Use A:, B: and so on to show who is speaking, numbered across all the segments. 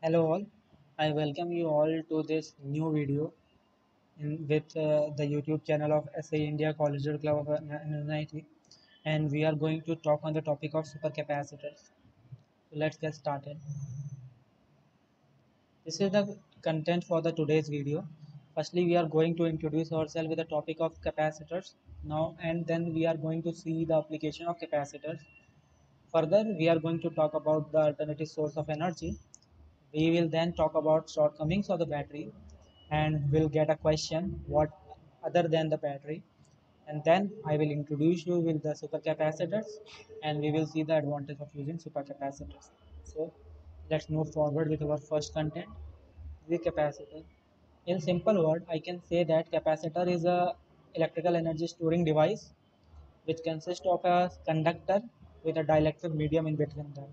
A: Hello all, I welcome you all to this new video with the YouTube channel of SA India Collegiate Club of Unity, and we are going to talk on the topic of supercapacitors. So let's get started. This is the content for the today's video. Firstly, we are going to introduce ourselves with the topic of capacitors now, and then we are going to see the application of capacitors. Further, we are going to talk about the alternative source of energy. We will then talk about shortcomings of the battery and we'll get a question what other than the battery, and then I will introduce you with the supercapacitors and we will see the advantage of using supercapacitors. So let's move forward with our first content, the capacitor. In simple word, I can say that capacitor is a electrical energy storing device which consists of a conductor with a dielectric medium in between them.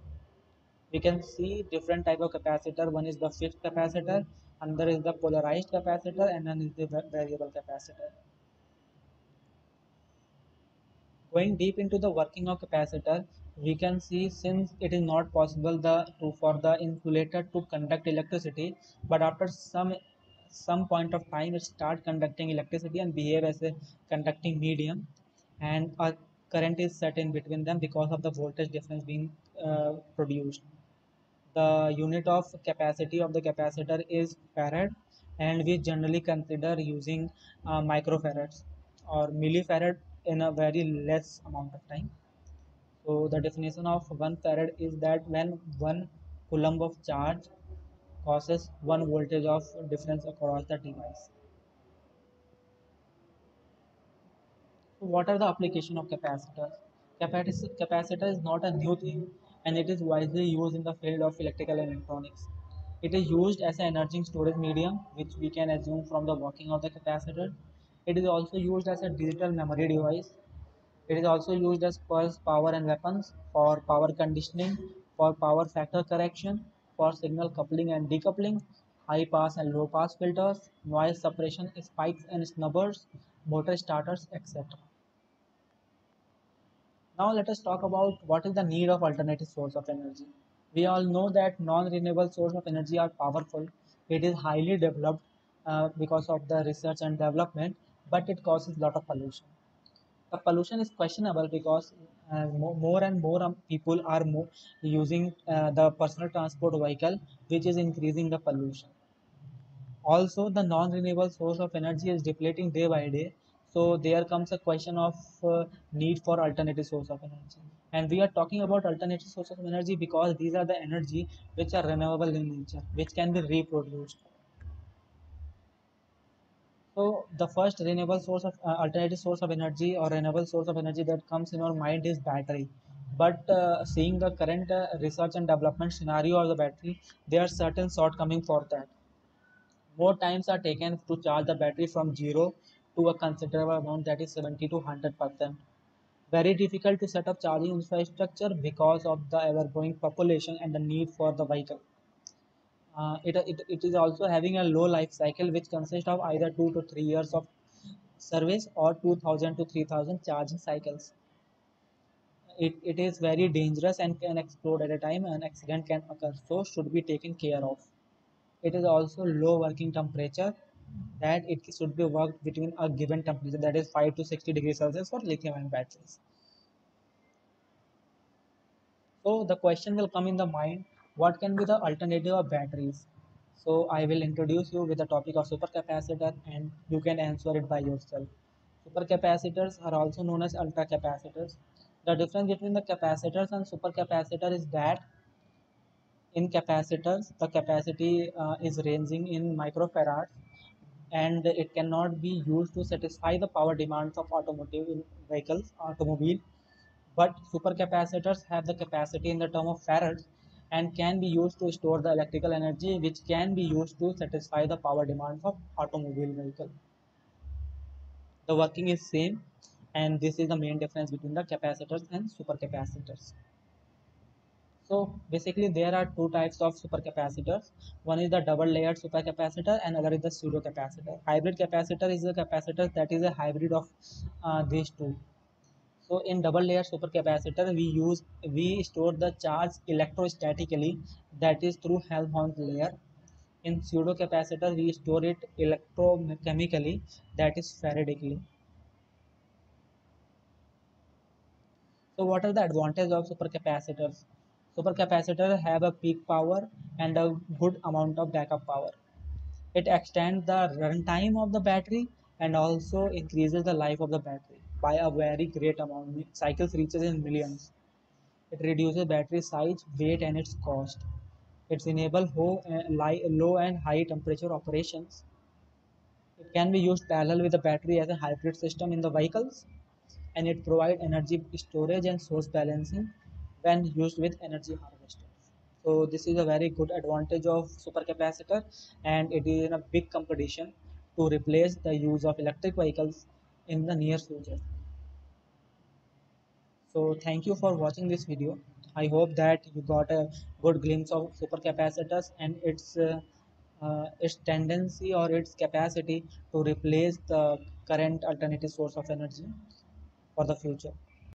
A: We can see different type of capacitor. One is the fixed capacitor, another is the polarized capacitor, and then is the variable capacitor. Going deep into the working of capacitor, we can see since it is not possible for the insulator to conduct electricity, but after some point of time it start conducting electricity and behave as a conducting medium, and a current is set in between them because of the voltage difference being produced. The unit of capacity of the capacitor is farad, and we generally consider using microfarads or millifarad in a very less amount of time. So the definition of 1 farad is that when 1 coulomb of charge causes 1 voltage of difference across the device. So what are the application of capacitors? Capacitor is not a new thing, and it is widely used in the field of electrical and electronics. It is used as an energy storage medium, which we can assume from the working of the capacitor. It is also used as a digital memory device. It is also used as pulse power and weapons, for power conditioning, for power factor correction, for signal coupling and decoupling, high pass and low pass filters, noise suppression, spikes and snubbers, motor starters, etc. Now let us talk about what is the need of alternative source of energy. We all know that non-renewable source of energy are powerful. It is highly developed because of the research and development, but it causes a lot of pollution. The pollution is questionable because more and more people are using the personal transport vehicle, which is increasing the pollution. Also, the non-renewable source of energy is depleting day by day. So there comes a question of need for alternative source of energy. And we are talking about alternative sources of energy because these are the energy which are renewable in nature, which can be reproduced. So the first renewable source of alternative source of energy or renewable source of energy that comes in our mind is battery. But seeing the current research and development scenario of the battery, there are certain shortcomings for that. More times are taken to charge the battery from zero to a considerable amount, that is 70 to 100%. Very difficult to set up charging infrastructure because of the ever-growing population and the need for the vehicle. It is also having a low life cycle which consists of either 2 to 3 years of service or 2000 to 3000 charging cycles. It is very dangerous and can explode at a time, and accident can occur, so should be taken care of. It is also low working temperature, that it should be worked between a given temperature, that is 5 to 60 degrees Celsius for lithium ion batteries. So the question will come in the mind, what can be the alternative of batteries? So I will introduce you with the topic of supercapacitor and you can answer it by yourself. Supercapacitors are also known as ultracapacitors. The difference between the capacitors and supercapacitor is that in capacitors, the capacity is ranging in microfarads and it cannot be used to satisfy the power demands of automotive vehicles, automobile. But supercapacitors have the capacity in the term of farads and can be used to store the electrical energy which can be used to satisfy the power demands of automobile vehicle. The working is same, and this is the main difference between the capacitors and supercapacitors. So basically there are two types of supercapacitors. One is the double layered supercapacitor and other is the pseudo capacitor. Hybrid capacitor is a capacitor that is a hybrid of these two. So in double layer supercapacitor, we store the charge electrostatically, that is through Helmholtz layer. In pseudo capacitor, we store it electrochemically, that is Faradayly. So what are the advantages of supercapacitors? Supercapacitors have a peak power and a good amount of backup power. It extends the runtime of the battery and also increases the life of the battery by a very great amount. Cycles reaches in millions. It reduces battery size, weight, and its cost. It's enable low and high temperature operations. It can be used parallel with the battery as a hybrid system in the vehicles, and it provides energy storage and source balancing when used with energy harvesters. So this is a very good advantage of supercapacitor, and it is in a big competition to replace the use of electric vehicles in the near future. So thank you for watching this video. I hope that you got a good glimpse of supercapacitors and its tendency or its capacity to replace the current alternative source of energy for the future.